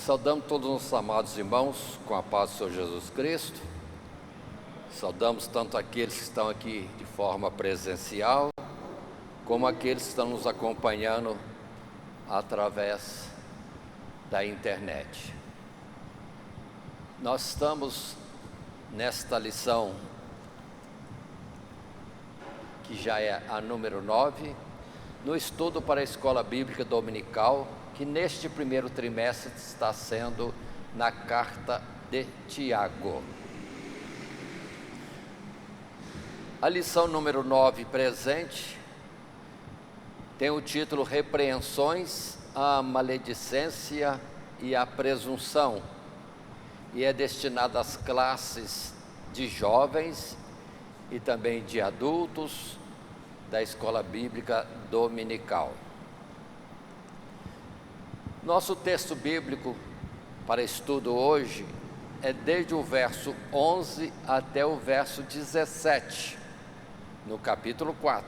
Saudamos todos os amados irmãos com a paz do Senhor Jesus Cristo. Saudamos tanto aqueles que estão aqui de forma presencial, como aqueles que estão nos acompanhando através da internet. Nós estamos nesta lição, que já é a número 9, no estudo para a Escola Bíblica Dominical, que neste primeiro trimestre está sendo na carta de Tiago. A lição número 9 presente tem o título Repreensões à Maledicência e à Presunção, e é destinada às classes de jovens e também de adultos da Escola Bíblica Dominical. Nosso texto bíblico para estudo hoje é desde o verso 11 até o verso 17, no capítulo 4,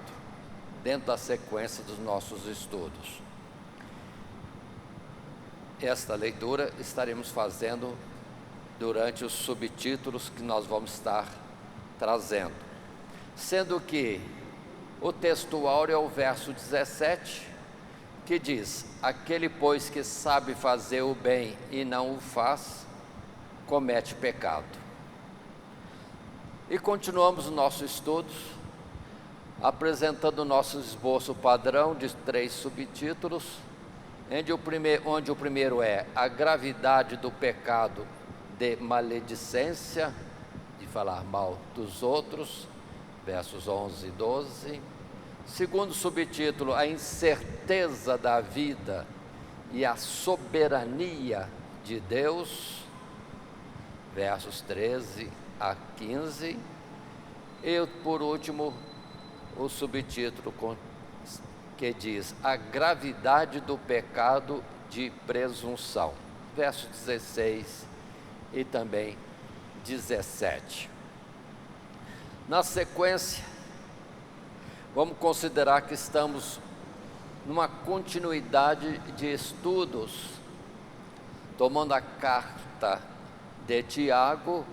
dentro da sequência dos nossos estudos. Esta leitura estaremos fazendo durante os subtítulos que nós vamos estar trazendo, sendo que o textual é o verso 17, que diz: aquele, pois, que sabe fazer o bem e não o faz, comete pecado. E continuamos o nosso estudo, apresentando o nosso esboço padrão de 3 subtítulos, onde o primeiro é a gravidade do pecado de maledicência, de falar mal dos outros, versos 11 e 12. Segundo subtítulo, a incerteza da vida e a soberania de Deus, versos 13 a 15. E por último, o subtítulo que diz a gravidade do pecado de presunção, versos 16 e também 17. Na sequência, vamos considerar que estamos numa continuidade de estudos, tomando a carta de Tiago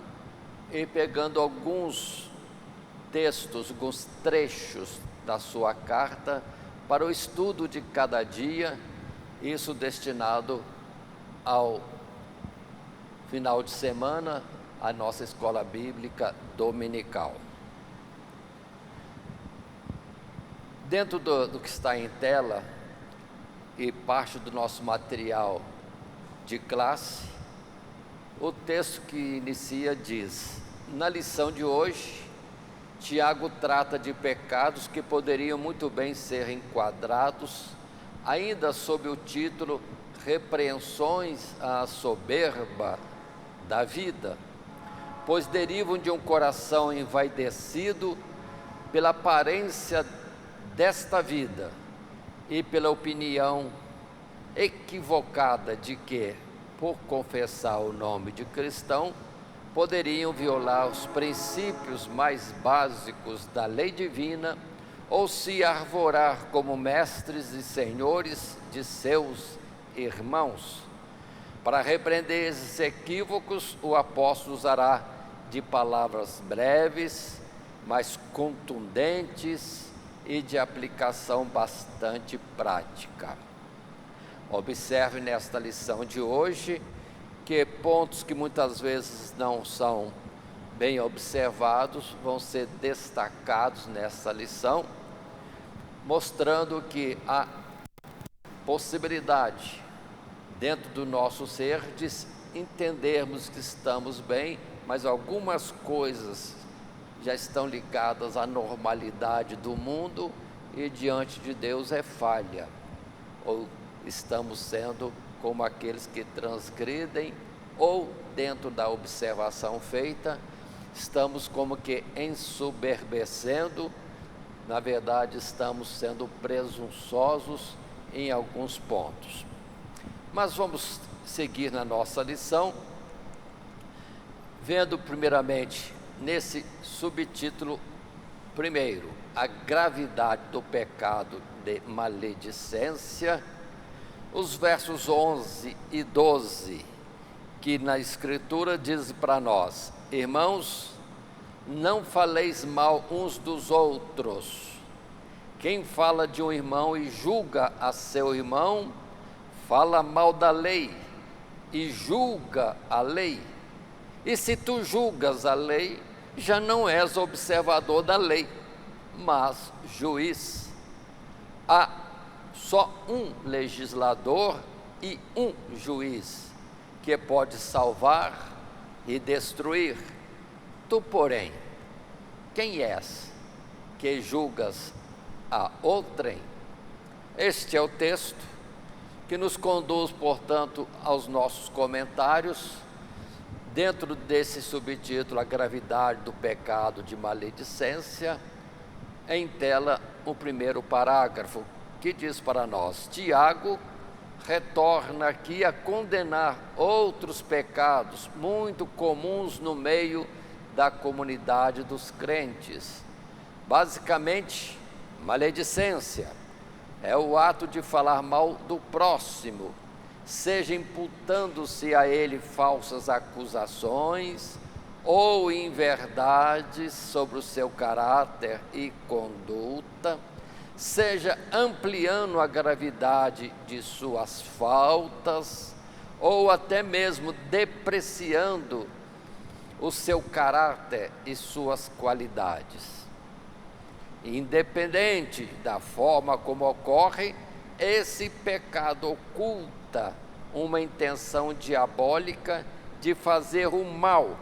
e pegando alguns textos, alguns trechos da sua carta para o estudo de cada dia, isso destinado ao final de semana, à nossa escola bíblica dominical. Dentro do que está em tela e parte do nosso material de classe, o texto que inicia diz: na lição de hoje, Tiago trata de pecados que poderiam muito bem ser enquadrados ainda sob o título Repreensões à soberba da vida, pois derivam de um coração envaidecido pela aparência desta vida e pela opinião equivocada de que, por confessar o nome de cristão, poderiam violar os princípios mais básicos da lei divina ou se arvorar como mestres e senhores de seus irmãos. Para repreender esses equívocos, o apóstolo usará de palavras breves, mas contundentes e de aplicação bastante prática. Observe nesta lição de hoje que pontos que muitas vezes não são bem observados vão ser destacados nessa lição, mostrando que há possibilidade dentro do nosso ser de entendermos que estamos bem, mas algumas coisas já estão ligadas à normalidade do mundo e diante de Deus é falha, ou estamos sendo como aqueles que transgridem, ou dentro da observação feita, estamos como que ensoberbecendo, na verdade estamos sendo presunçosos em alguns pontos. Mas vamos seguir na nossa lição, vendo primeiramente nesse subtítulo primeiro, a gravidade do pecado de maledicência, os versos 11 e 12 que na Escritura diz para nós: irmãos, não faleis mal uns dos outros. Quem fala de um irmão e julga a seu irmão, fala mal da lei e julga a lei. E se tu julgas a lei, já não és observador da lei, mas juiz. Há só um legislador e um juiz, que pode salvar e destruir. Tu, porém, quem és que julgas a outrem? Este é o texto que nos conduz, portanto, aos nossos comentários, dentro desse subtítulo, a gravidade do pecado de maledicência. Em tela, o primeiro parágrafo, que diz para nós: Tiago retorna aqui a condenar outros pecados muito comuns no meio da comunidade dos crentes. Basicamente, maledicência é o ato de falar mal do próximo, seja imputando-se a ele falsas acusações ou inverdades sobre o seu caráter e conduta, seja ampliando a gravidade de suas faltas, ou até mesmo depreciando o seu caráter e suas qualidades. Independente da forma como ocorre, esse pecado oculta uma intenção diabólica de fazer o mal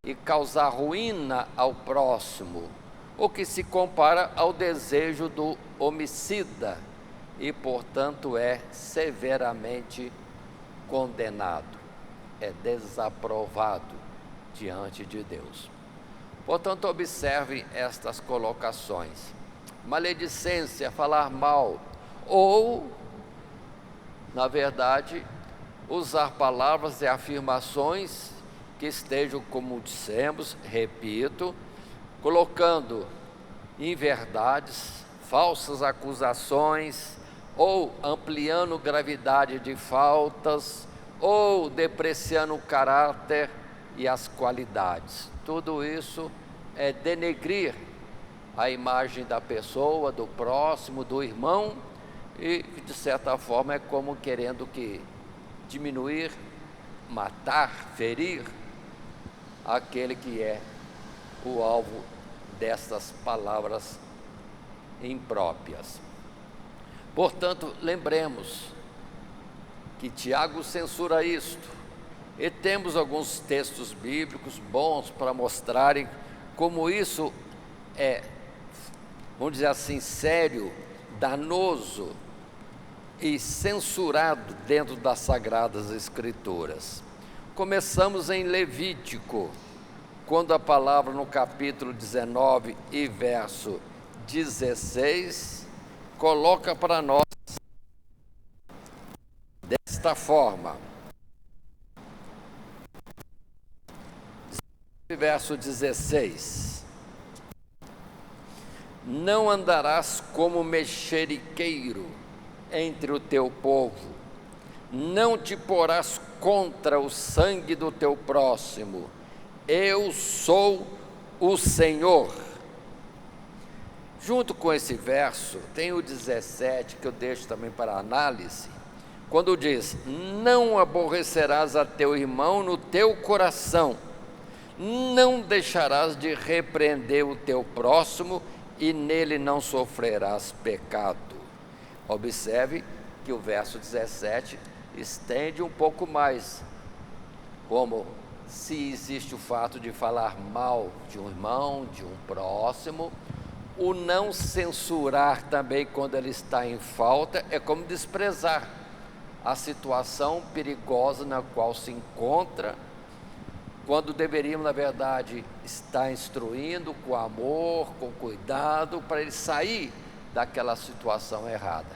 e causar ruína ao próximo, o que se compara ao desejo do homicida e, portanto, é severamente condenado, é desaprovado diante de Deus. Portanto, observe estas colocações: maledicência, falar mal, ou, na verdade, usar palavras e afirmações que estejam, como dissemos, repito, colocando inverdades, falsas acusações, ou ampliando gravidade de faltas, ou depreciando o caráter e as qualidades. Tudo isso é denegrir a imagem da pessoa, do próximo, do irmão, e de certa forma é como querendo que diminuir, matar, ferir aquele que é o alvo dessas palavras impróprias. Portanto, lembremos que Tiago censura isto, e temos alguns textos bíblicos bons para mostrarem como isso é, vamos dizer assim, sério, danoso e censurado dentro das Sagradas Escrituras. Começamos em Levítico, quando a palavra no capítulo 19 e verso 16 coloca para nós desta forma. Verso 16: não andarás como mexeriqueiro entre o teu povo, não te porás contra o sangue do teu próximo, eu sou o Senhor. Junto com esse verso, tem o 17, que eu deixo também para análise, quando diz: não aborrecerás a teu irmão no teu coração, não deixarás de repreender o teu próximo, e nele não sofrerás pecado. Observe que o verso 17 estende um pouco mais, como se existe o fato de falar mal de um irmão, de um próximo, o não censurar também quando ele está em falta é como desprezar a situação perigosa na qual se encontra, quando deveríamos, na verdade, estar instruindo com amor, com cuidado, para ele sair daquela situação errada.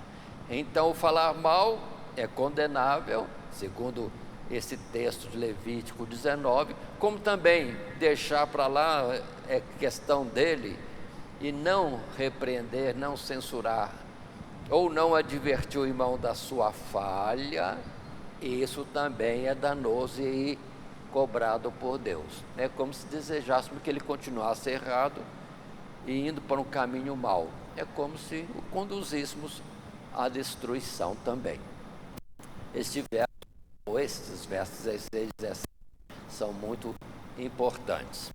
Então, falar mal é condenável, segundo esse texto de Levítico 19, como também deixar para lá é questão dele, e não repreender, não censurar, ou não advertir o irmão da sua falha, E isso também é danoso e cobrado por Deus. É como se desejássemos que ele continuasse errado e indo para um caminho mau. É como se o conduzíssemos à destruição também. Estes versos 16 e 17 são muito importantes.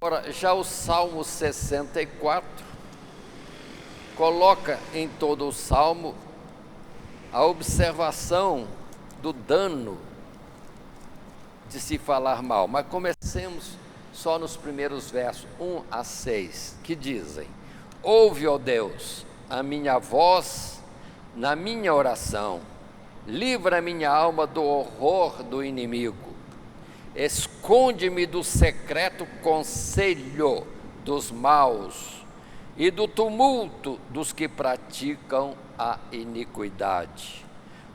Agora, já o Salmo 64 coloca em todo o Salmo a observação do dano de se falar mal. Mas comecemos só nos primeiros versos, 1 a 6, que dizem: ouve, ó Deus, a minha voz na minha oração, livra a minha alma do horror do inimigo, esconde-me do secreto conselho dos maus e do tumulto dos que praticam a iniquidade,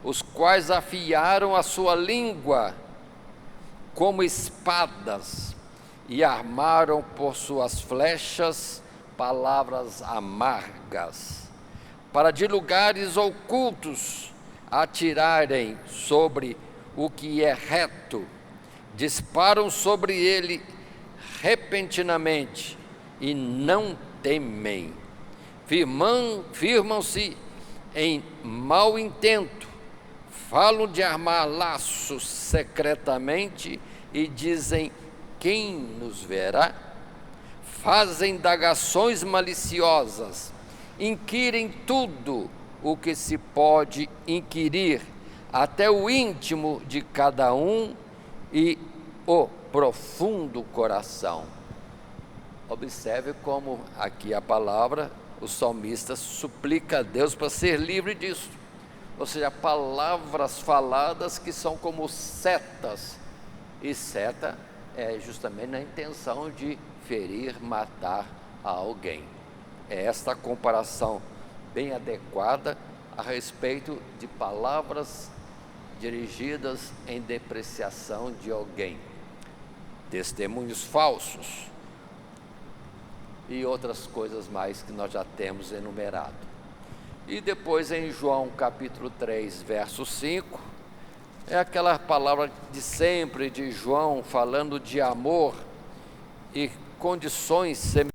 os quais afiaram a sua língua como espadas e armaram por suas flechas palavras amargas, para de lugares ocultos atirarem sobre o que é reto, disparam sobre ele repentinamente e não temem, firmam-se em mau intento, falam de armar laços secretamente e dizem: quem nos verá? Fazem indagações maliciosas, inquirem tudo o que se pode inquirir, até o íntimo de cada um e o profundo coração. Observe como aqui a palavra, o salmista suplica a Deus para ser livre disso. Ou seja, palavras faladas que são como setas, e seta é justamente na intenção de ferir, matar a alguém. É esta comparação bem adequada a respeito de palavras dirigidas em depreciação de alguém, testemunhos falsos e outras coisas mais que nós já temos enumerado. E depois em João capítulo 3, verso 5, é aquela palavra de sempre de João, falando de amor e condições semelhantes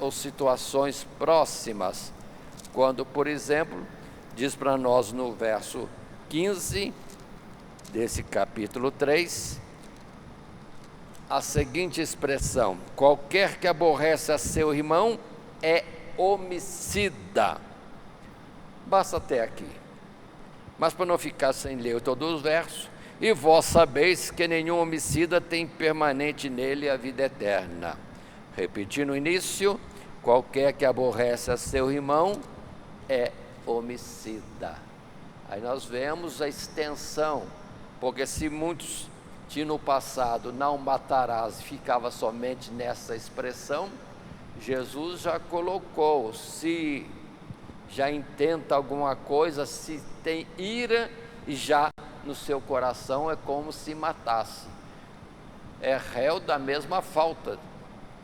ou situações próximas, quando, por exemplo, diz para nós no verso 15 desse capítulo 3, a seguinte expressão: qualquer que aborrece a seu irmão é homicida. Basta até aqui. Mas para não ficar sem ler todos os versos: e vós sabeis que nenhum homicida tem permanente nele a vida eterna. Repetindo o início: qualquer que aborrece a seu irmão é homicida. Aí nós vemos a extensão, porque se muitos tinham no passado não matarás, ficava somente nessa expressão, Jesus já colocou: se já intenta alguma coisa, se tem ira, e já no seu coração é como se matasse, é réu da mesma falta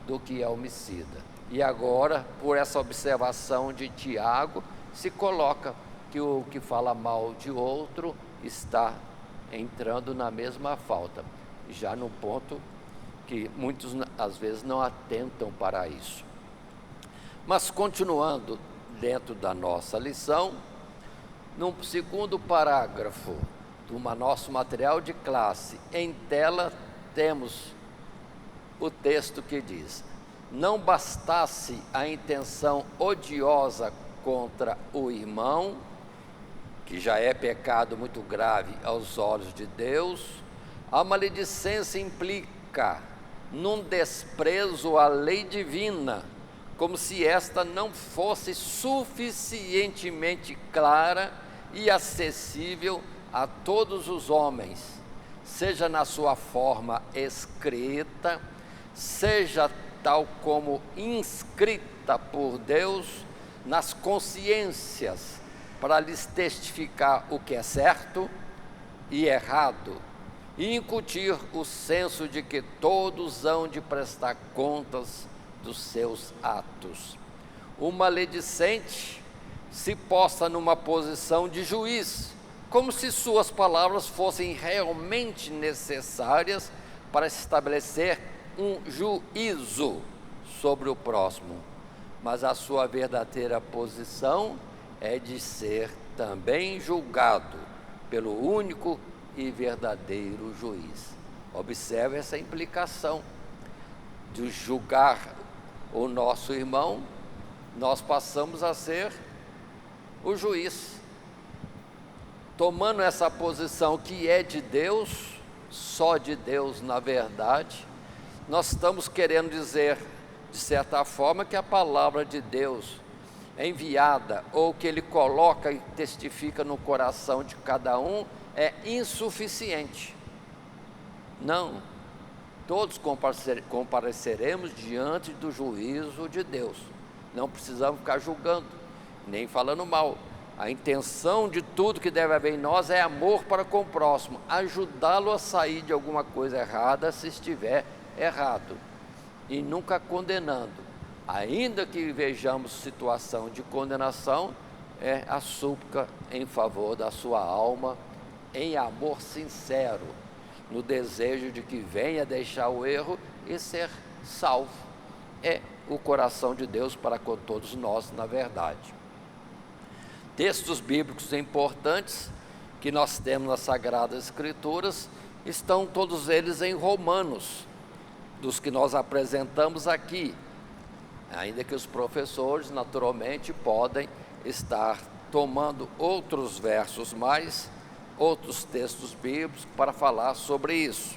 do que é homicida. E agora, por essa observação de Tiago, se coloca que o que fala mal de outro está entrando na mesma falta, já no ponto que muitos às vezes não atentam para isso. Mas continuando dentro da nossa lição, no segundo parágrafo do nosso material de classe, em tela, temos o texto que diz: não bastasse a intenção odiosa contra o irmão, que já é pecado muito grave aos olhos de Deus, a maledicência implica num desprezo à lei divina, como se esta não fosse suficientemente clara e acessível a todos os homens, seja na sua forma escrita, seja tal como inscrita por Deus nas consciências, para lhes testificar o que é certo e errado, e incutir o senso de que todos hão de prestar contas dos seus atos. O maledicente se posta numa posição de juiz, como se suas palavras fossem realmente necessárias para estabelecer um juízo sobre o próximo, mas a sua verdadeira posição é de ser também julgado pelo único e verdadeiro juiz. Observe essa implicação de julgar o nosso irmão, nós passamos a ser o juiz, tomando essa posição que é de Deus, só de Deus na verdade. Nós estamos querendo dizer, de certa forma, que a palavra de Deus enviada, ou que Ele coloca e testifica no coração de cada um, é insuficiente. Não, todos compareceremos diante do juízo de Deus, não precisamos ficar julgando, nem falando mal. A intenção de tudo que deve haver em nós é amor para com o próximo, ajudá-lo a sair de alguma coisa errada, se estiver errado, e nunca condenando. Ainda que vejamos situação de condenação, é a súplica em favor da sua alma, em amor sincero, no desejo de que venha deixar o erro e ser salvo. É o coração de Deus para com todos nós, na verdade. Textos bíblicos importantes que nós temos nas Sagradas Escrituras, estão todos eles em Romanos, dos que nós apresentamos aqui, ainda que os professores naturalmente podem estar tomando outros versos mais, outros textos bíblicos para falar sobre isso.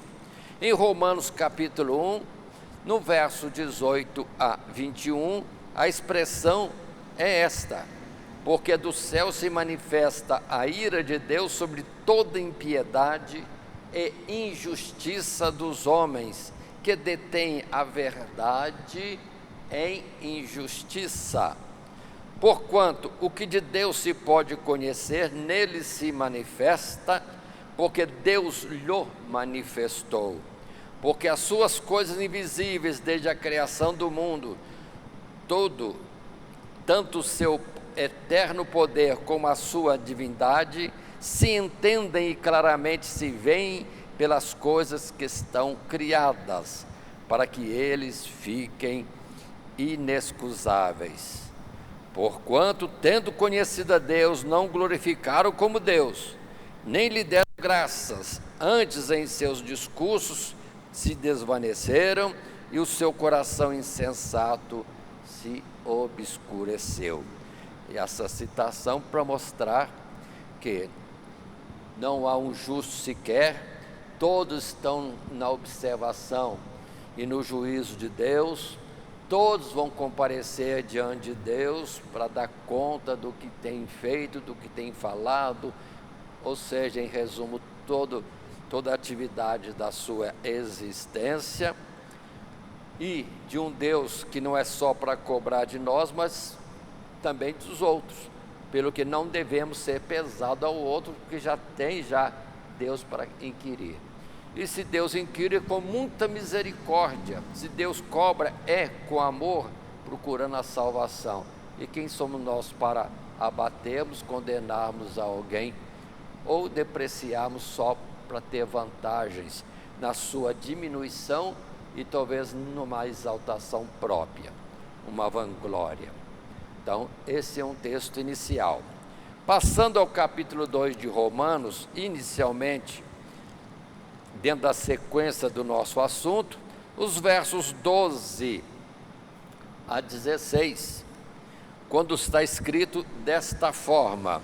Em Romanos capítulo 1, no verso 18 a 21, a expressão é esta: porque do céu se manifesta a ira de Deus sobre toda impiedade e injustiça dos homens, que detêm a verdade em injustiça. Porquanto o que de Deus se pode conhecer, nele se manifesta, porque Deus lhe manifestou. Porque as suas coisas invisíveis, desde a criação do mundo, tanto o seu eterno poder como a sua divindade, se entendem e claramente se veem pelas coisas que estão criadas, para que eles fiquem inexcusáveis. Porquanto, tendo conhecido a Deus, não glorificaram como Deus, nem lhe deram graças, antes em seus discursos se desvaneceram, e o seu coração insensato se obscureceu. E essa citação para mostrar que não há um justo sequer, todos estão na observação e no juízo de Deus, todos vão comparecer diante de Deus para dar conta do que tem feito, do que tem falado, ou seja, em resumo, toda a atividade da sua existência, e de um Deus que não é só para cobrar de nós, mas também dos outros, pelo que não devemos ser pesado ao outro, porque já tem Deus para inquirir. E se Deus inquire, é com muita misericórdia. Se Deus cobra, é com amor, procurando a salvação. E quem somos nós para abatermos, condenarmos a alguém, ou depreciarmos só para ter vantagens na sua diminuição e talvez numa exaltação própria, uma vanglória. Então, esse é um texto inicial. Passando ao capítulo 2 de Romanos, inicialmente, dentro da sequência do nosso assunto, os versos 12 a 16, quando está escrito desta forma: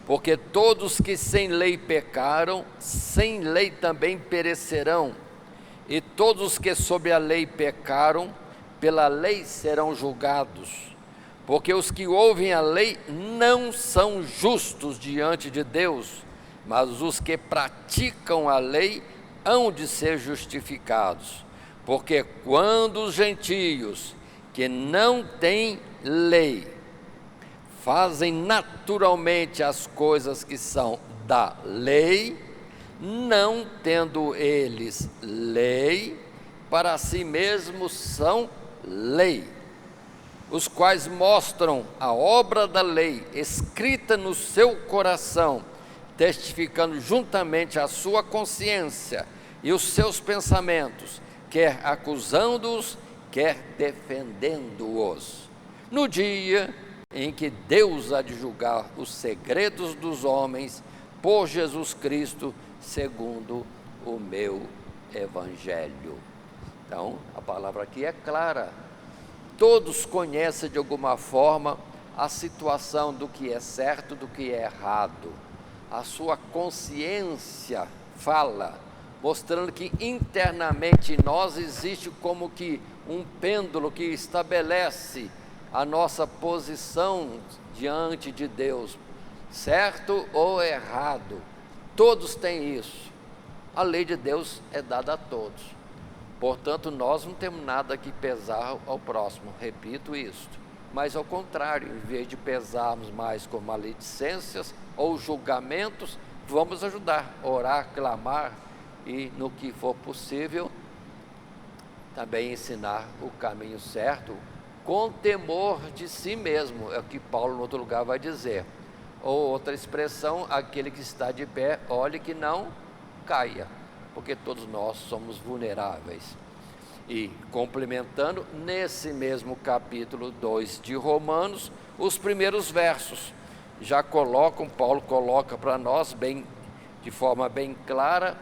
porque todos que sem lei pecaram, sem lei também perecerão, e todos os que sob a lei pecaram, pela lei serão julgados. Porque os que ouvem a lei não são justos diante de Deus, mas os que praticam a lei hão de ser justificados. Porque quando os gentios, que não têm lei, fazem naturalmente as coisas que são da lei, não tendo eles lei, para si mesmos são lei, os quais mostram a obra da lei escrita no seu coração, testificando juntamente a sua consciência e os seus pensamentos, quer acusando-os, quer defendendo-os. No dia em que Deus há de julgar os segredos dos homens, por Jesus Cristo, segundo o meu Evangelho. Então, a palavra aqui é clara. Todos conhecem de alguma forma a situação do que é certo, do que é errado. A sua consciência fala, mostrando que internamente em nós existe como que um pêndulo que estabelece a nossa posição diante de Deus, certo ou errado. Todos têm isso. A lei de Deus é dada a todos. Portanto, nós não temos nada que pesar ao próximo, repito isto. Mas ao contrário, em vez de pesarmos mais com maledicências ou julgamentos, vamos ajudar, orar, clamar e, no que for possível, também ensinar o caminho certo, com temor de si mesmo, é o que Paulo no outro lugar vai dizer. Ou outra expressão, aquele que está de pé, olhe que não caia, porque todos nós somos vulneráveis. E complementando, nesse mesmo capítulo 2 de Romanos, os primeiros versos já colocam, Paulo coloca para nós bem, de forma bem clara,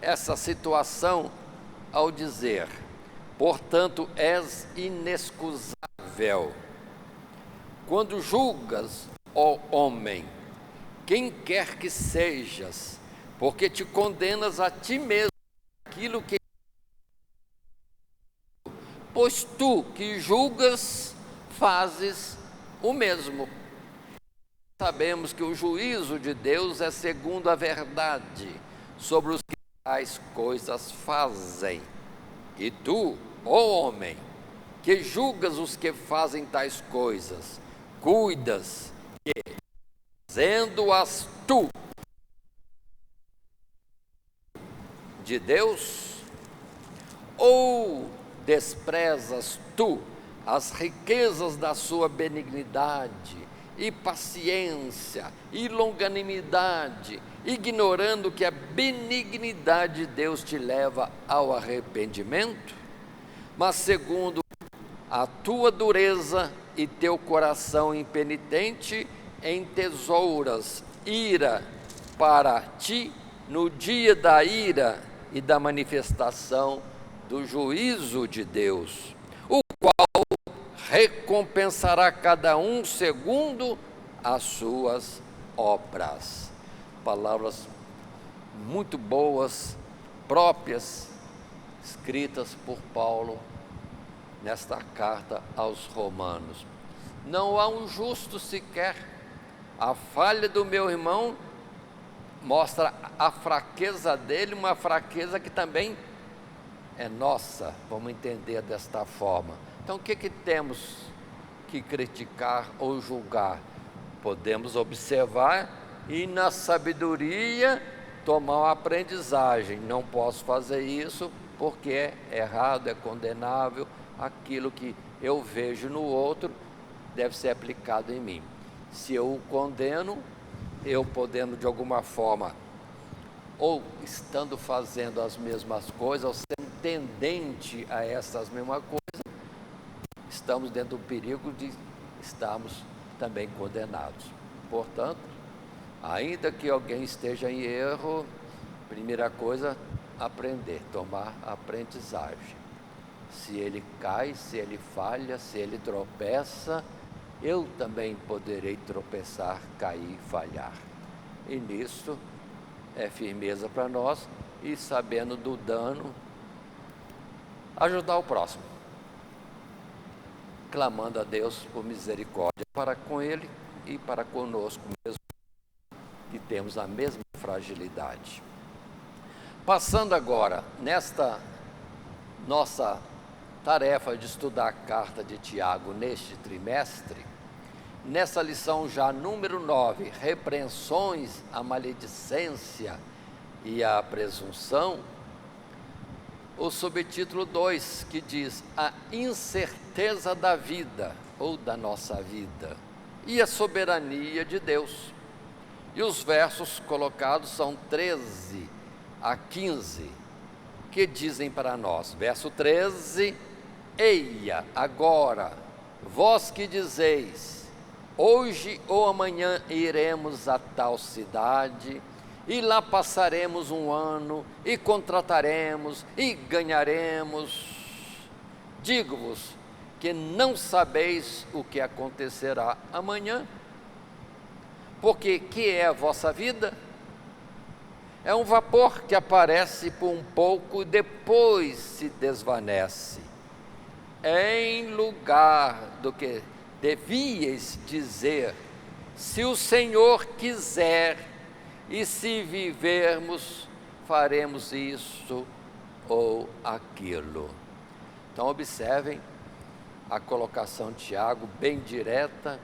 essa situação ao dizer: portanto, és inexcusável quando julgas, ó homem, quem quer que sejas, porque te condenas a ti mesmo aquilo que... Pois tu que julgas, fazes o mesmo. Sabemos que o juízo de Deus é segundo a verdade sobre os que tais coisas fazem. E tu, ó homem, que julgas os que fazem tais coisas, cuidas que, fazendo-as tu de Deus, ou desprezas tu as riquezas da sua benignidade e paciência e longanimidade, ignorando que a benignidade de Deus te leva ao arrependimento? Mas segundo a tua dureza e teu coração impenitente, entesouras ira para ti no dia da ira e da manifestação do juízo de Deus, o qual recompensará cada um segundo as suas obras. Palavras muito boas, próprias, escritas por Paulo nesta carta aos Romanos. Não há um justo sequer. A falha do meu irmão mostra a fraqueza dele, uma fraqueza que também é nossa, vamos entender desta forma. Então, o que temos que criticar ou julgar? Podemos observar e, na sabedoria, tomar uma aprendizagem. Não posso fazer isso porque é errado, é condenável. Aquilo que eu vejo no outro deve ser aplicado em mim. Se eu o condeno, eu podendo de alguma forma, ou estando fazendo as mesmas coisas, ou sendo tendente a essas mesmas coisas, estamos dentro do perigo de estarmos também condenados. Portanto, ainda que alguém esteja em erro, primeira coisa, aprender, tomar aprendizagem. Se ele cai, se ele falha, se ele tropeça, eu também poderei tropeçar, cair, falhar. E nisso é firmeza para nós e, sabendo do dano, ajudar o próximo, clamando a Deus por misericórdia para com ele e para conosco mesmo, que temos a mesma fragilidade. Passando agora nesta nossa tarefa de estudar a carta de Tiago neste trimestre, nessa lição já número 9, repreensões à maledicência e à presunção, o subtítulo 2, que diz a incerteza da vida ou da nossa vida e a soberania de Deus. E os versos colocados são 13 a 15, que dizem para nós, verso 13: Eia, agora, vós que dizeis, hoje ou amanhã iremos a tal cidade, e lá passaremos um ano, e contrataremos, e ganharemos. Digo-vos que não sabeis o que acontecerá amanhã, porque que é a vossa vida? É um vapor que aparece por um pouco e depois se desvanece. Em lugar do que devíeis dizer, se o Senhor quiser, e se vivermos, faremos isso ou aquilo. Então observem a colocação de Tiago, bem direta,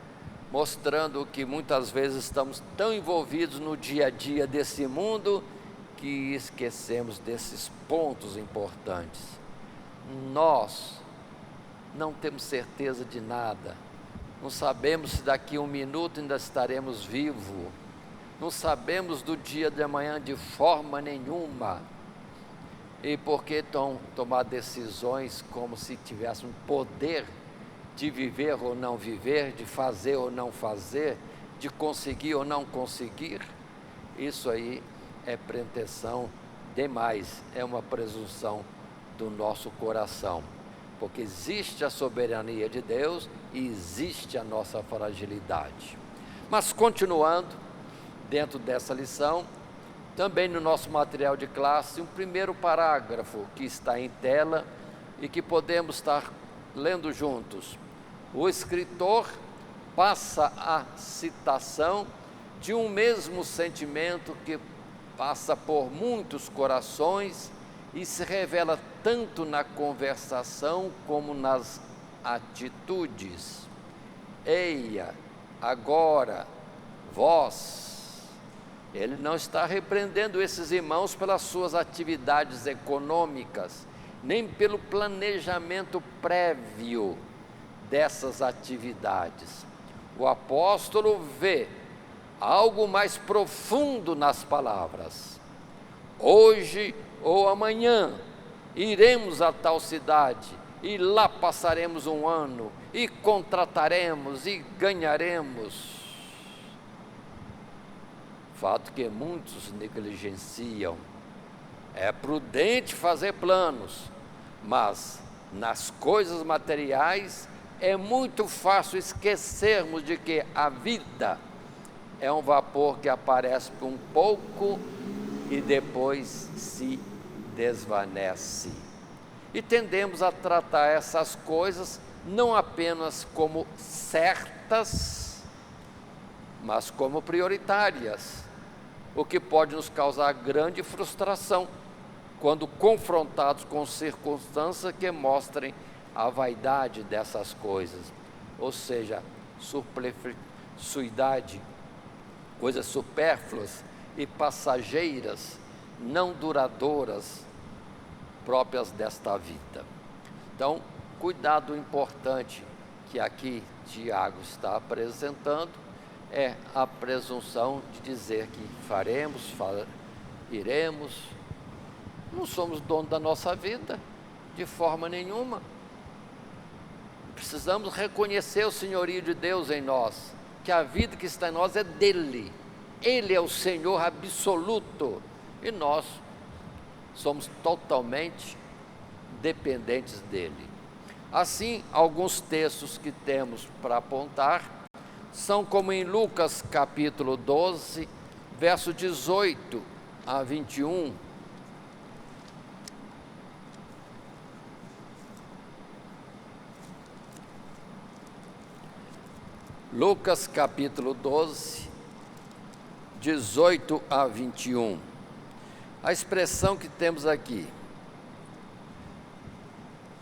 mostrando que muitas vezes estamos tão envolvidos no dia a dia desse mundo, que esquecemos desses pontos importantes. Nós não temos certeza de nada, não sabemos se daqui a um minuto ainda estaremos vivos, não sabemos do dia de amanhã de forma nenhuma. E por que tomar decisões como se tivéssemos poder de viver ou não viver, de fazer ou não fazer, de conseguir ou não conseguir? Isso aí é pretensão demais, é uma presunção do nosso coração, porque existe a soberania de Deus e existe a nossa fragilidade. Mas continuando, dentro dessa lição, também no nosso material de classe, um primeiro parágrafo que está em tela e que podemos estar lendo juntos. O escritor passa a citação de um mesmo sentimento que passa por muitos corações e se revela tanto na conversação como nas atitudes. Eia, agora, vós. Ele não está repreendendo esses irmãos pelas suas atividades econômicas, nem pelo planejamento prévio dessas atividades. O apóstolo vê algo mais profundo nas palavras. Hoje ou amanhã iremos a tal cidade, e lá passaremos um ano, e contrataremos e ganharemos. Fato que muitos negligenciam. É prudente fazer planos, mas nas coisas materiais é muito fácil esquecermos de que a vida é um vapor que aparece por um pouco e depois se desvanece. E tendemos a tratar essas coisas não apenas como certas, mas como prioritárias, o que pode nos causar grande frustração quando confrontados com circunstâncias que mostrem a vaidade dessas coisas, ou seja, superfluidade, coisas supérfluas e passageiras, não duradouras, próprias desta vida. Então, cuidado importante que aqui Tiago está apresentando é a presunção de dizer que faremos, iremos. Não somos donos da nossa vida, de forma nenhuma. Precisamos reconhecer o senhorio de Deus em nós, que a vida que está em nós é dele. Ele é o Senhor absoluto e nós somos totalmente dependentes dele. Assim, alguns textos que temos para apontar são como em Lucas capítulo 12, verso 18 a 21. Lucas capítulo 12, 18 a 21. A expressão que temos aqui,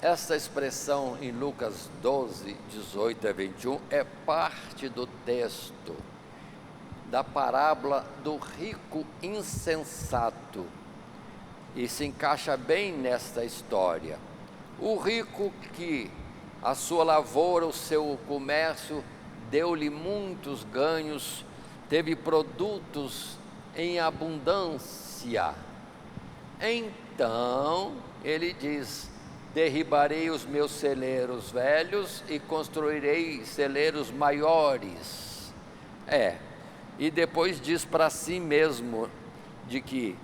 essa expressão em Lucas 12, 18 a 21, é parte do texto da parábola do rico insensato e se encaixa bem nesta história. O rico que a sua lavoura, o seu comércio, deu-lhe muitos ganhos, teve produtos em abundância. Então, ele diz: derribarei os meus celeiros velhos e construirei celeiros maiores. E depois diz para si mesmo de que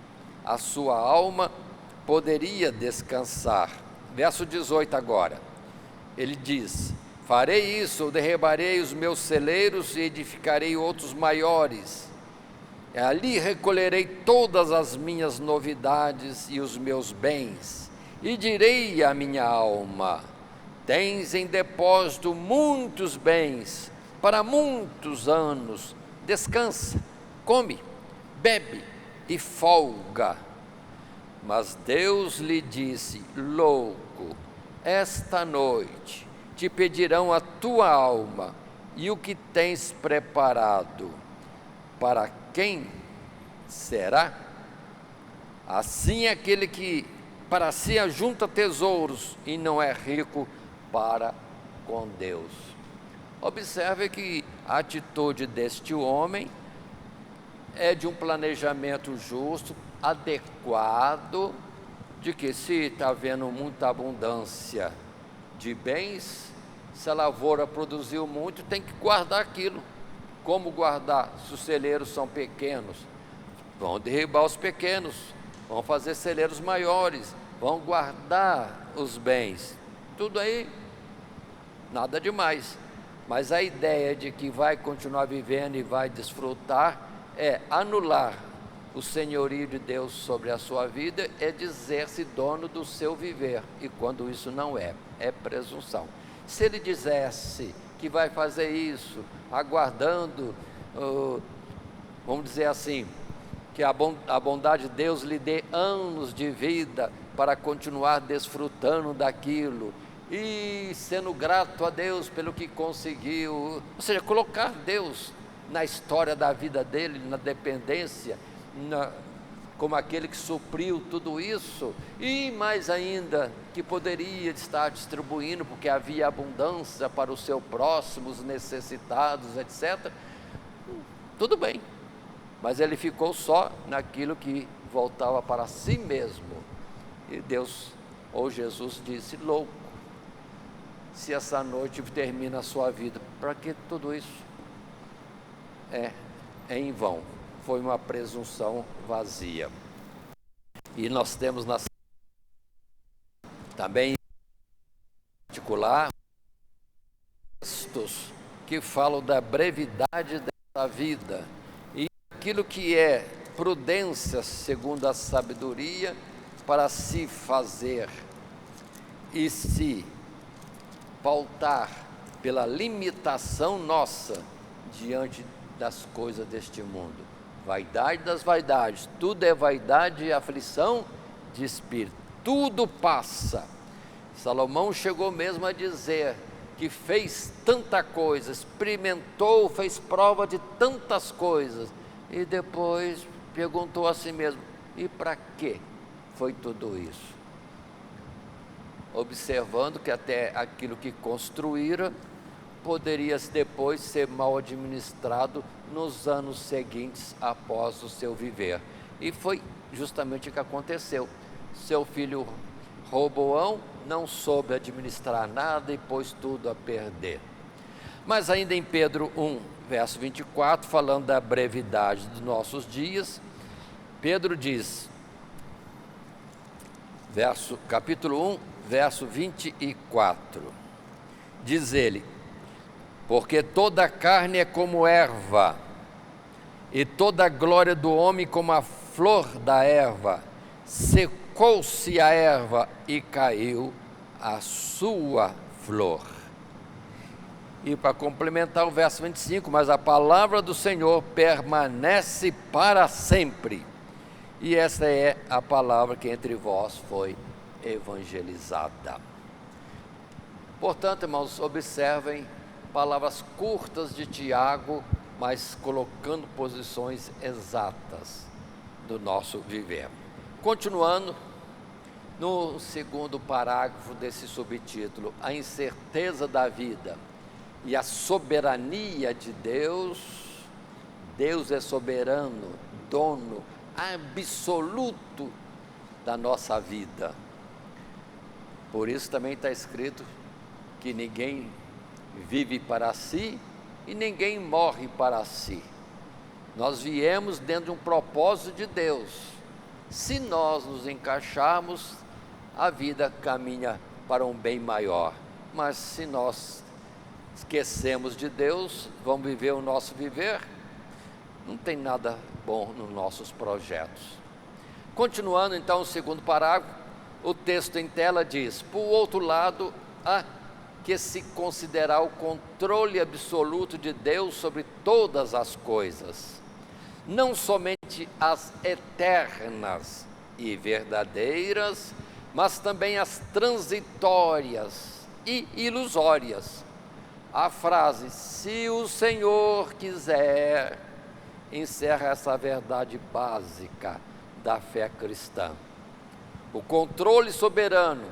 a sua alma poderia descansar. Verso 18 agora, ele diz: farei isso, derribarei os meus celeiros e edificarei outros maiores. Ali recolherei todas as minhas novidades e os meus bens, e direi à minha alma: tens em depósito muitos bens, para muitos anos, descansa, come, bebe e folga. Mas Deus lhe disse: louco, esta noite te pedirão a tua alma, e o que tens preparado, para quem será? Assim aquele que para si ajunta tesouros e não é rico para com Deus. Observe que a atitude deste homem é de um planejamento justo, adequado, de que se está havendo muita abundância de bens, se a lavoura produziu muito, tem que guardar aquilo. Como guardar se os celeiros são pequenos? Vão derribar os pequenos, vão fazer celeiros maiores, vão guardar os bens. Tudo aí, nada demais. Mas a ideia de que vai continuar vivendo e vai desfrutar é anular o senhorio de Deus sobre a sua vida, é dizer-se dono do seu viver. E quando isso não é presunção. Se ele dissesse que vai fazer isso, aguardando, vamos dizer assim, que a bondade de Deus lhe dê anos de vida para continuar desfrutando daquilo, e sendo grato a Deus pelo que conseguiu, ou seja, colocar Deus na história da vida dele, na dependência, como aquele que supriu tudo isso, e mais ainda, que poderia estar distribuindo, porque havia abundância para o seu próximo, os necessitados, etc. Tudo bem, mas ele ficou só naquilo que voltava para si mesmo. E Deus, ou Jesus, disse: louco, se essa noite termina a sua vida, para que tudo isso? É em vão, foi uma presunção vazia. E nós temos também em particular textos que falam da brevidade dessa vida, e aquilo que é prudência segundo a sabedoria para se fazer e se pautar pela limitação nossa diante das coisas deste mundo. Vaidade das vaidades, tudo é vaidade e aflição de espírito, tudo passa. Salomão chegou mesmo a dizer que fez tanta coisa, experimentou, fez prova de tantas coisas, e depois perguntou a si mesmo: e para que foi tudo isso? Observando que até aquilo que construíra poderia depois ser mal administrado nos anos seguintes após o seu viver. E foi justamente o que aconteceu. Seu filho Roboão não soube administrar nada e pôs tudo a perder. Mas ainda em Pedro 1, verso 24, falando da brevidade dos nossos dias, Pedro diz, capítulo 1, verso 24, diz ele: porque toda a carne é como erva, e toda a glória do homem como a flor da erva. Secou-se a erva e caiu a sua flor. E para complementar o verso 25, mas a palavra do Senhor permanece para sempre. E essa é a palavra que entre vós foi evangelizada. Portanto, irmãos, observem palavras curtas de Tiago, mas colocando posições exatas do nosso viver. Continuando, no segundo parágrafo desse subtítulo, a incerteza da vida e a soberania de Deus, Deus é soberano, dono absoluto da nossa vida. Por isso também está escrito que ninguém vive para si e ninguém morre para si. Nós viemos dentro de um propósito de Deus. Se nós nos encaixarmos, a vida caminha para um bem maior. Mas se nós esquecemos de Deus, vamos viver o nosso viver, não tem nada bom nos nossos projetos. Continuando então o segundo parágrafo, o texto em tela diz: por outro lado, há que se considerar o controle absoluto de Deus sobre todas as coisas, não somente as eternas e verdadeiras, mas também as transitórias e ilusórias. A frase "se o Senhor quiser" encerra essa verdade básica da fé cristã. O controle soberano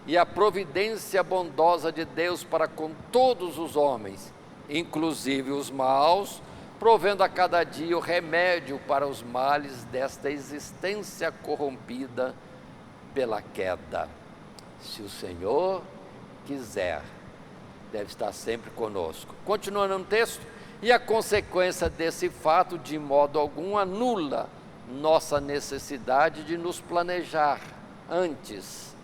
e a providência bondosa de Deus para com todos os homens, inclusive os maus, provendo a cada dia o remédio para os males desta existência corrompida pela queda. Se o Senhor quiser, deve estar sempre conosco. Continuando no texto, e a consequência desse fato de modo algum anula nossa necessidade de nos planejar antes,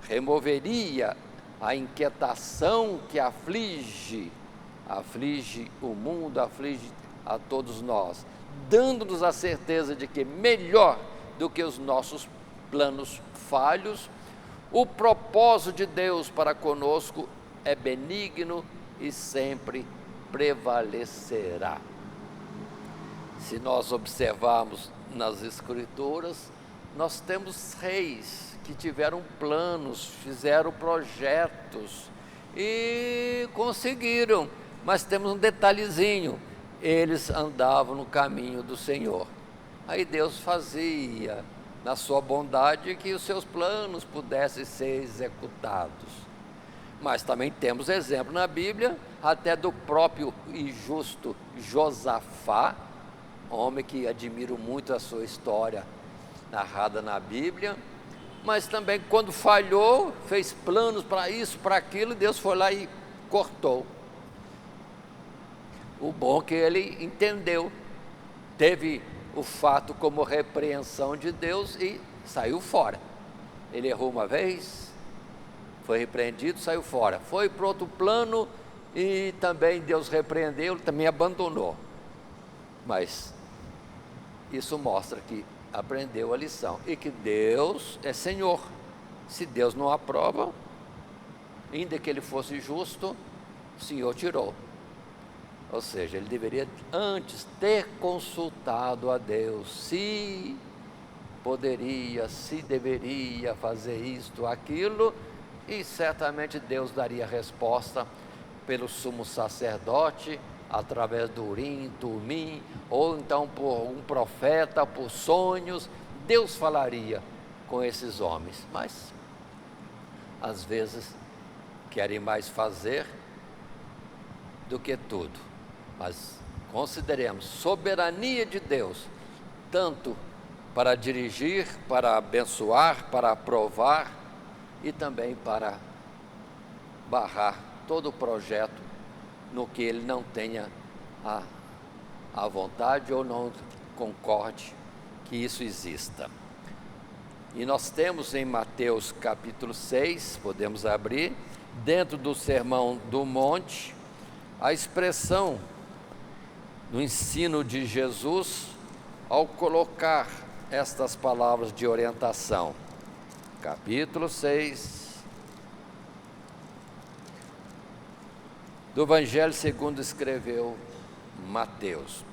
removeria a inquietação que aflige o mundo, aflige a todos nós, dando-nos a certeza de que melhor do que os nossos planos falhos, o propósito de Deus para conosco é benigno e sempre prevalecerá. Se nós observarmos nas Escrituras, nós temos reis que tiveram planos, fizeram projetos e conseguiram, mas temos um detalhezinho: eles andavam no caminho do Senhor. Aí Deus fazia, na sua bondade, que os seus planos pudessem ser executados. Mas também temos exemplo na Bíblia, até do próprio e justo Josafá, homem que admiro muito a sua história narrada na Bíblia, mas também quando falhou, fez planos para isso, para aquilo, Deus foi lá e cortou. O bom é que ele entendeu, teve o fato como repreensão de Deus e saiu fora. Ele errou uma vez, foi repreendido, saiu fora, foi para outro plano e também Deus repreendeu, ele também abandonou. Mas isso mostra que aprendeu a lição e que Deus é Senhor. Se Deus não aprova, ainda que ele fosse justo, o Senhor tirou. Ou seja, ele deveria antes ter consultado a Deus, se poderia, se deveria fazer isto, aquilo, e certamente Deus daria resposta pelo sumo sacerdote, através do Urim, Tumim, ou então por um profeta, por sonhos. Deus falaria com esses homens, mas às vezes querem mais fazer do que tudo. Mas consideremos soberania de Deus, tanto para dirigir, para abençoar, para aprovar e também para barrar todo o projeto no que ele não tenha a vontade ou não concorde que isso exista. E nós temos em Mateus capítulo 6, podemos abrir, dentro do Sermão do Monte, a expressão no ensino de Jesus ao colocar estas palavras de orientação. Capítulo 6 do Evangelho segundo escreveu Mateus,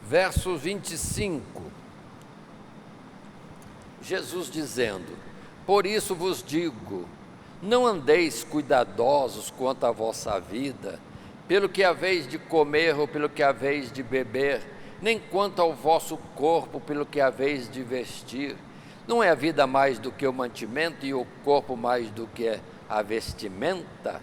verso 25, Jesus dizendo: por isso vos digo, não andeis cuidadosos quanto à vossa vida, pelo que haveis de comer ou pelo que haveis de beber, nem quanto ao vosso corpo, pelo que haveis de vestir. Não é a vida mais do que o mantimento e o corpo mais do que a vestimenta?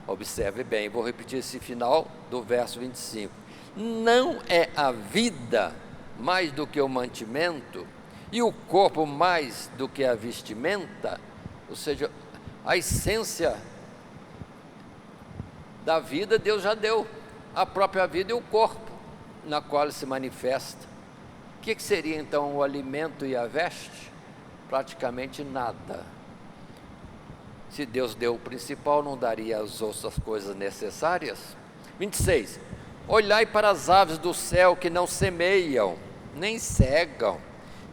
Observe bem, vou repetir esse final do verso 25. Não é a vida mais do que o mantimento, e o corpo mais do que a vestimenta? Ou seja, a essência da vida Deus já deu, a própria vida e o corpo, na qual ele se manifesta. O que seria então o alimento e a veste? Praticamente nada. Se Deus deu o principal, não daria as outras coisas necessárias? 26. Olhai para as aves do céu, que não semeiam, nem cegam,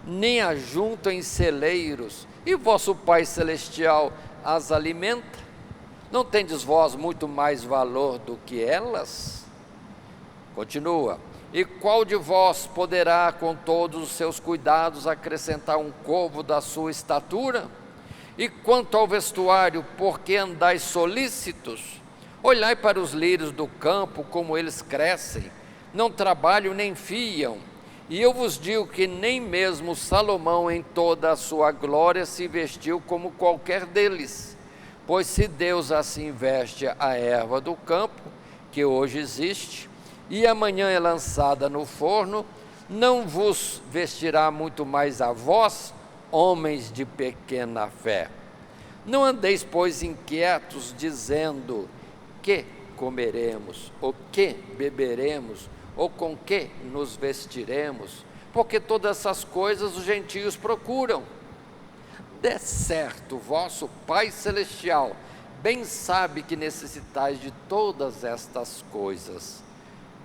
nem ajuntam em celeiros, e vosso Pai Celestial as alimenta. Não tendes vós muito mais valor do que elas? Continua. E qual de vós poderá, com todos os seus cuidados, acrescentar um côvado da sua estatura? E quanto ao vestuário, por que andais solícitos? Olhai para os lírios do campo, como eles crescem, não trabalham nem fiam. E eu vos digo que nem mesmo Salomão, em toda a sua glória, se vestiu como qualquer deles. Pois se Deus assim veste a erva do campo, que hoje existe, e amanhã é lançada no forno, não vos vestirá muito mais a vós, homens de pequena fé? Não andeis, pois, inquietos, dizendo: que comeremos, ou que beberemos, ou com que nos vestiremos? Porque todas essas coisas os gentios procuram. De certo, vosso Pai Celestial bem sabe que necessitais de todas estas coisas.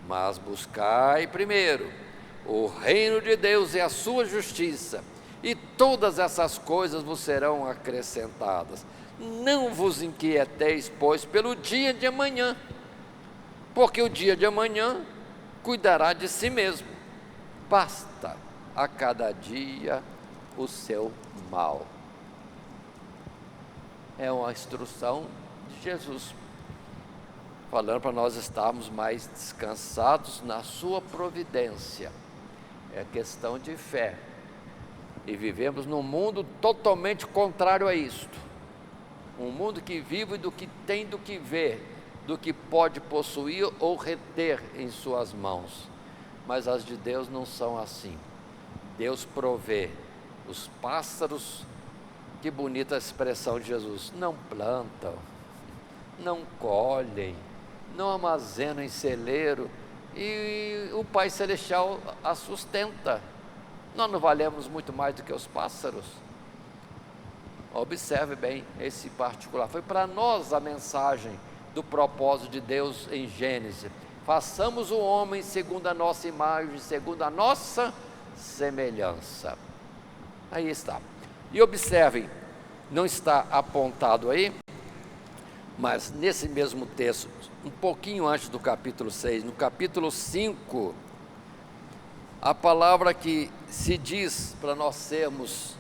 Mas buscai primeiro o reino de Deus e a sua justiça, e todas essas coisas vos serão acrescentadas. Não vos inquieteis, pois, pelo dia de amanhã, porque o dia de amanhã cuidará de si mesmo. Basta a cada dia o seu mal. É uma instrução de Jesus, falando para nós estarmos mais descansados na sua providência. É questão de fé. E vivemos num mundo totalmente contrário a isto. Um mundo que vive do que tem do que ver, do que pode possuir ou reter em suas mãos. Mas as de Deus não são assim. Deus provê. Os pássaros, que bonita a expressão de Jesus, não plantam, não colhem, não armazenam em celeiro, e o Pai Celestial a sustenta. Nós não valemos muito mais do que os pássaros? Observe bem esse particular. Foi para nós a mensagem do propósito de Deus em Gênesis: façamos o homem segundo a nossa imagem, segundo a nossa semelhança. Aí está. E observem, não está apontado aí, mas nesse mesmo texto, um pouquinho antes do capítulo 6, no capítulo 5, a palavra que se diz para nós sermos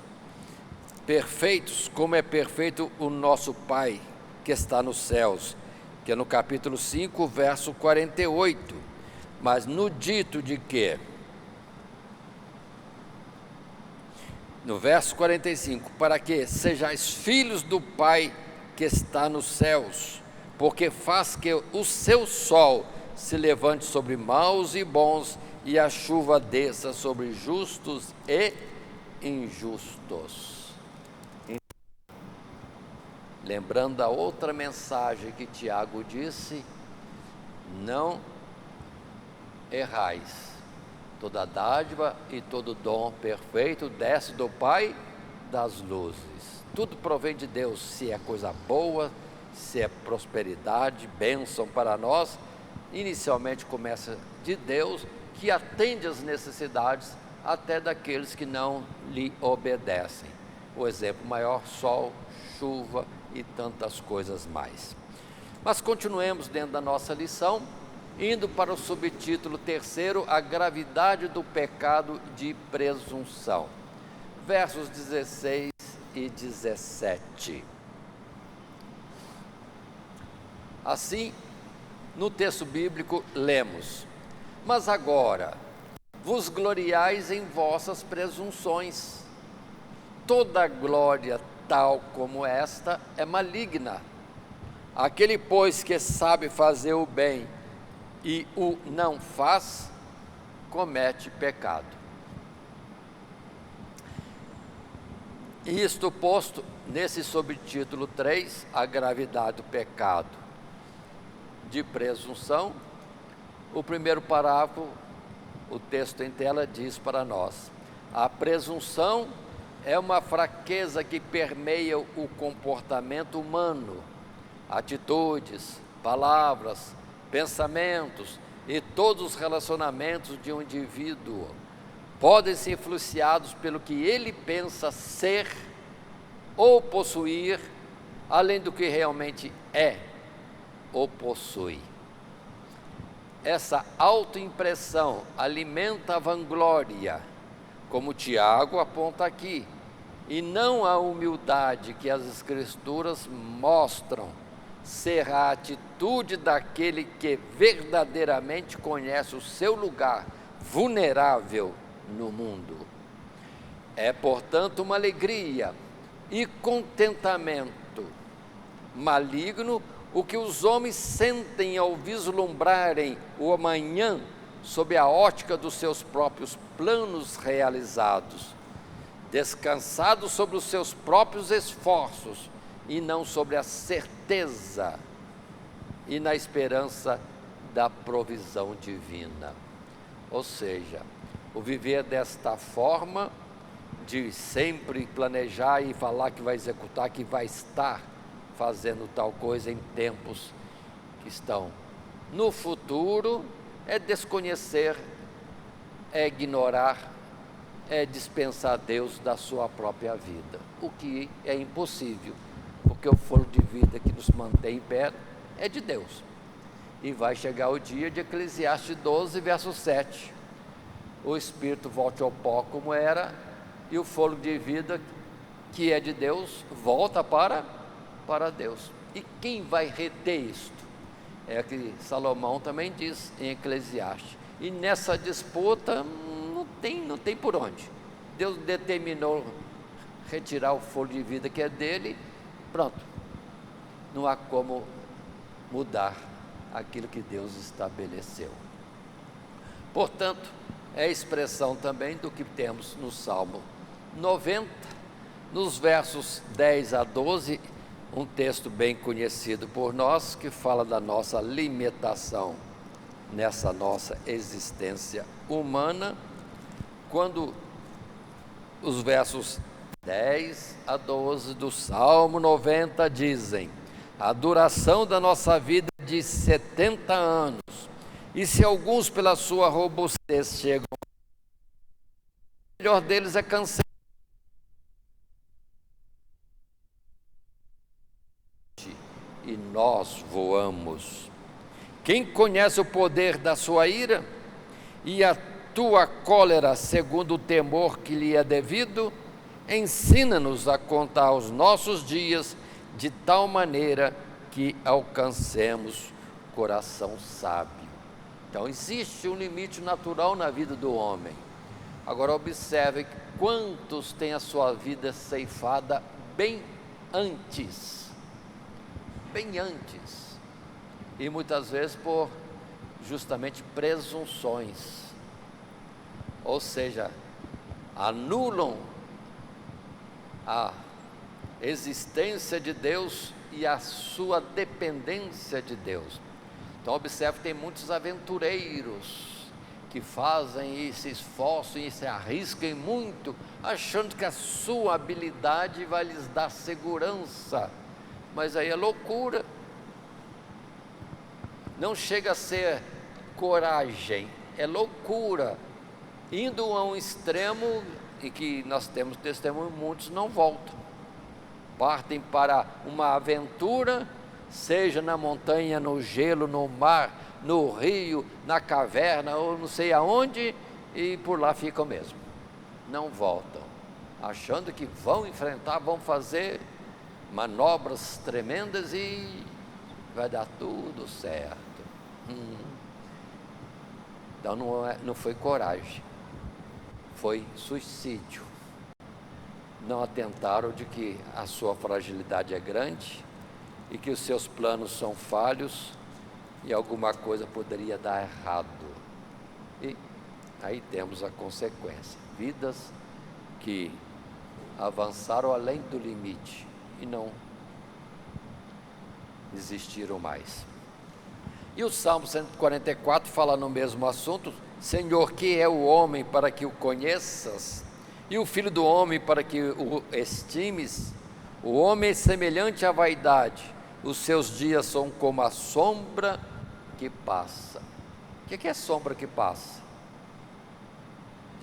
perfeitos, como é perfeito o nosso Pai que está nos céus, que é no capítulo 5, verso 48, mas no dito de que? No verso 45, para que sejais filhos do Pai que está nos céus, porque faz que o seu sol se levante sobre maus e bons, e a chuva desça sobre justos e injustos. Lembrando da outra mensagem que Tiago disse: não errais, toda dádiva e todo dom perfeito desce do Pai das luzes. Tudo provém de Deus, se é coisa boa, se é prosperidade, bênção para nós, inicialmente começa de Deus, que atende às necessidades até daqueles que não lhe obedecem. O exemplo maior: sol, chuva e tantas coisas mais. Mas continuemos dentro da nossa lição, indo para o subtítulo 3, a gravidade do pecado de presunção, versos 16 e 17. Assim, no texto bíblico lemos: mas agora vos gloriais em vossas presunções. Toda glória tal como esta é maligna. Aquele, pois, que sabe fazer o bem e o não faz, comete pecado. Isto posto, nesse subtítulo 3, a gravidade do pecado de presunção, o primeiro parágrafo, o texto em tela diz para nós: a presunção é uma fraqueza que permeia o comportamento humano, atitudes, palavras, pensamentos e todos os relacionamentos de um indivíduo podem ser influenciados pelo que ele pensa ser ou possuir, além do que realmente é ou possui. Essa autoimpressão alimenta a vanglória, como Tiago aponta aqui, e não a humildade que as Escrituras mostram ser a atitude daquele que verdadeiramente conhece o seu lugar vulnerável no mundo. É, portanto, uma alegria e contentamento maligno o que os homens sentem ao vislumbrarem o amanhã sob a ótica dos seus próprios planos realizados, descansados sobre os seus próprios esforços e não sobre a certeza e na esperança da provisão divina. Ou seja, o viver desta forma, de sempre planejar e falar que vai executar, que vai estar fazendo tal coisa em tempos que estão no futuro, é desconhecer, é ignorar, é dispensar Deus da sua própria vida, o que é impossível, porque o fôlego de vida que nos mantém em pé é de Deus. E vai chegar o dia de Eclesiastes 12, verso 7. O espírito volte ao pó como era, e o fôlego de vida que é de Deus volta para Deus. E quem vai reter isto? É que Salomão também diz em Eclesiastes. E nessa disputa não tem por onde. Deus determinou retirar o fôlego de vida que é dele, pronto. Não há como mudar aquilo que Deus estabeleceu. Portanto, é a expressão também do que temos no Salmo 90, nos versos 10 a 12, um texto bem conhecido por nós, que fala da nossa limitação nessa nossa existência humana, quando os versos 10 a 12 do Salmo 90 dizem: a duração da nossa vida é de 70 anos, e se alguns pela sua robustez chegam, o melhor deles é canseiro, e nós voamos. Quem conhece o poder da sua ira e a tua cólera segundo o temor que lhe é devido? Ensina-nos a contar os nossos dias de tal maneira que alcancemos coração sábio. Então existe um limite natural na vida do homem. Agora observe quantos têm a sua vida ceifada bem antes, e muitas vezes por justamente presunções, ou seja, anulam a existência de Deus e a sua dependência de Deus. Então observe que tem muitos aventureiros que fazem e se esforçam e se arriscam muito, achando que a sua habilidade vai lhes dar segurança, mas aí é loucura. Não chega a ser coragem, é loucura, indo a um extremo em que nós temos testemunho, muitos não voltam, partem para uma aventura, seja na montanha, no gelo, no mar, no rio, na caverna, ou não sei aonde, e por lá ficam mesmo, não voltam, achando que vão enfrentar, vão fazer manobras tremendas e vai dar tudo certo. Então não foi coragem, foi suicídio. Não atentaram de que a sua fragilidade é grande e que os seus planos são falhos e alguma coisa poderia dar errado. E aí temos a consequência: vidas que avançaram além do limite e não existiram mais. E o Salmo 144 fala no mesmo assunto: Senhor, que é o homem para que o conheças, e o filho do homem para que o estimes? O homem é semelhante à vaidade, os seus dias são como a sombra que passa. O que é sombra que passa?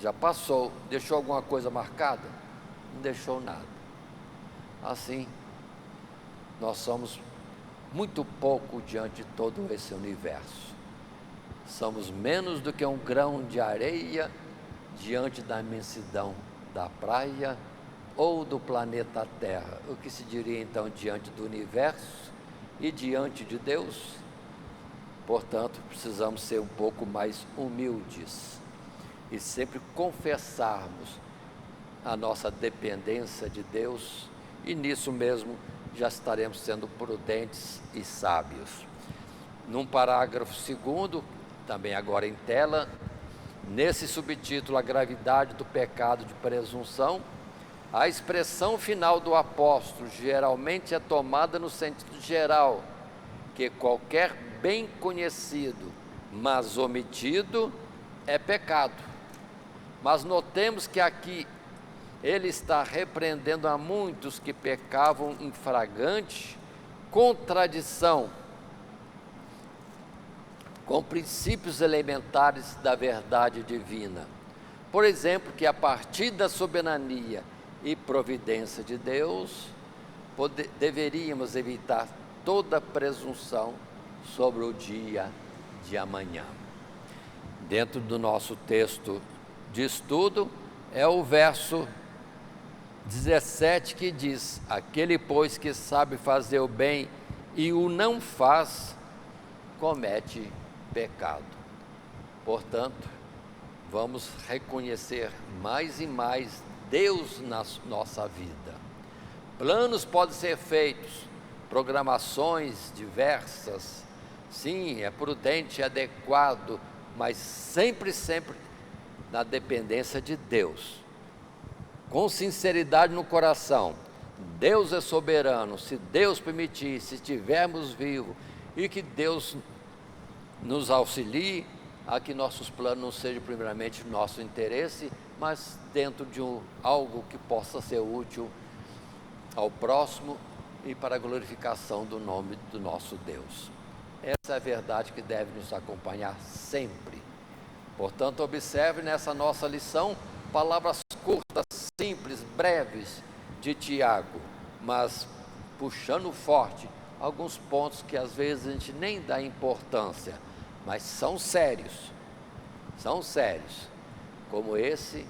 Já passou, deixou alguma coisa marcada? Não deixou nada. Assim, nós somos muito pouco diante de todo esse universo. Somos menos do que um grão de areia diante da imensidão da praia ou do planeta Terra. O que se diria então diante do universo e diante de Deus? Portanto, precisamos ser um pouco mais humildes e sempre confessarmos a nossa dependência de Deus, e nisso mesmo já estaremos sendo prudentes e sábios. Num parágrafo segundo, também agora em tela, nesse subtítulo, a gravidade do pecado de presunção, a expressão final do apóstolo geralmente é tomada no sentido geral, que qualquer bem conhecido, mas omitido, é pecado. Mas notemos que aqui ele está repreendendo a muitos que pecavam em flagrante contradição com princípios elementares da verdade divina. Por exemplo, que a partir da soberania e providência de Deus, deveríamos evitar toda presunção sobre o dia de amanhã. Dentro do nosso texto de estudo, é o verso 17 que diz: aquele, pois, que sabe fazer o bem e o não faz, comete pecado. Portanto, vamos reconhecer mais e mais Deus na nossa vida. Planos podem ser feitos, programações diversas, sim, é prudente e adequado, mas sempre na dependência de Deus, com sinceridade no coração. Deus é soberano, se Deus permitir, se estivermos vivos, e que Deus nos auxilie a que nossos planos não sejam primeiramente nosso interesse, mas dentro de algo que possa ser útil ao próximo e para a glorificação do nome do nosso Deus. Essa é a verdade que deve nos acompanhar sempre. Portanto, observe nessa nossa lição palavras curtas, simples, breves de Tiago, mas puxando forte alguns pontos que às vezes a gente nem dá importância, mas são sérios, como esse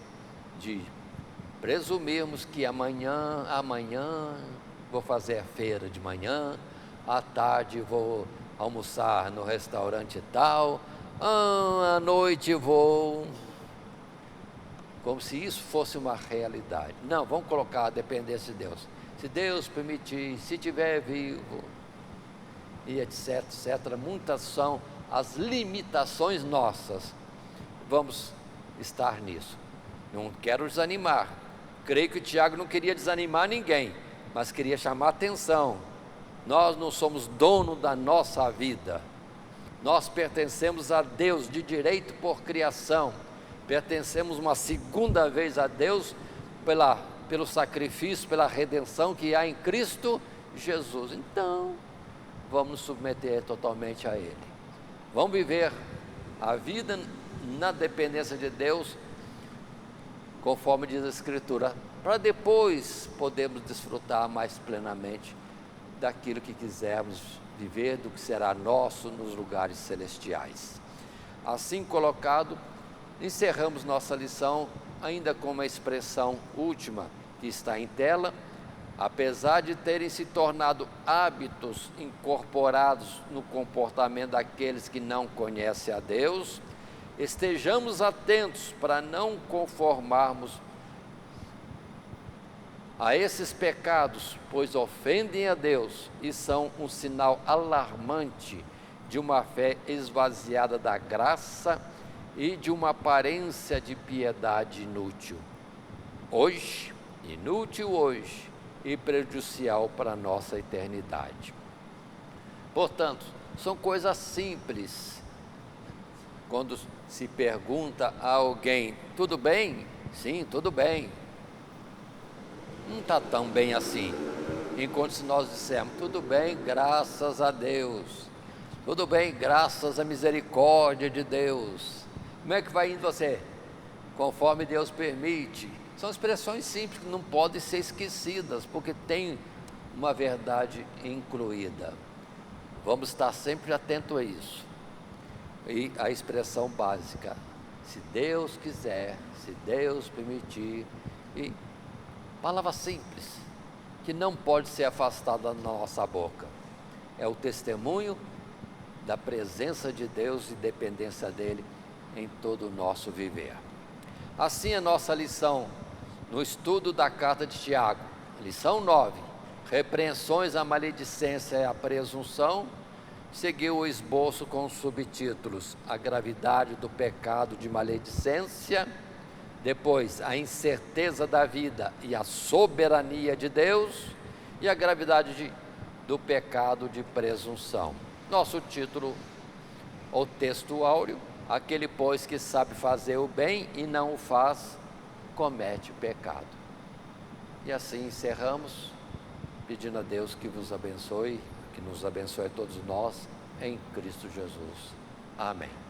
de presumirmos que amanhã vou fazer a feira de manhã, à tarde vou almoçar no restaurante tal, à noite vou, como se isso fosse uma realidade. Não, vamos colocar a dependência de Deus. Se Deus permitir, se estiver vivo, e etc, etc. Muitas são as limitações nossas. Vamos estar nisso. Não quero desanimar. Creio que o Tiago não queria desanimar ninguém, mas queria chamar atenção. Nós não somos dono da nossa vida. Nós pertencemos a Deus de direito por criação. Pertencemos uma segunda vez a Deus pelo sacrifício, pela redenção que há em Cristo Jesus. Então, vamos nos submeter totalmente a Ele. Vamos viver a vida na dependência de Deus, conforme diz a Escritura, para depois podermos desfrutar mais plenamente daquilo que quisermos viver, do que será nosso nos lugares celestiais. Assim colocado, encerramos nossa lição ainda com uma expressão última que está em tela. Apesar de terem se tornado hábitos incorporados no comportamento daqueles que não conhecem a Deus, estejamos atentos para não conformarmos a esses pecados, pois ofendem a Deus e são um sinal alarmante de uma fé esvaziada da graça e de uma aparência de piedade inútil. Hoje, inútil hoje e prejudicial para a nossa eternidade. Portanto, são coisas simples. Quando se pergunta a alguém, tudo bem? Sim, tudo bem. Não está tão bem assim. Enquanto se nós dissermos, tudo bem, graças a Deus. Tudo bem, graças à misericórdia de Deus. Como é que vai indo você? Conforme Deus permite. São expressões simples que não podem ser esquecidas, porque tem uma verdade incluída. Vamos estar sempre atentos a isso. E a expressão básica, se Deus quiser, se Deus permitir, e palavra simples, que não pode ser afastada da nossa boca. É o testemunho da presença de Deus e dependência dEle em todo o nosso viver. Assim, a nossa lição no estudo da carta de Tiago, lição 9, repreensões à maledicência e à presunção, seguiu o esboço com os subtítulos: a gravidade do pecado de maledicência, depois a incerteza da vida e a soberania de Deus, e a gravidade do pecado de presunção. Nosso título, ou texto áureo: aquele pois que sabe fazer o bem e não o faz, comete pecado. E assim encerramos, pedindo a Deus que vos abençoe, que nos abençoe a todos nós, em Cristo Jesus. Amém.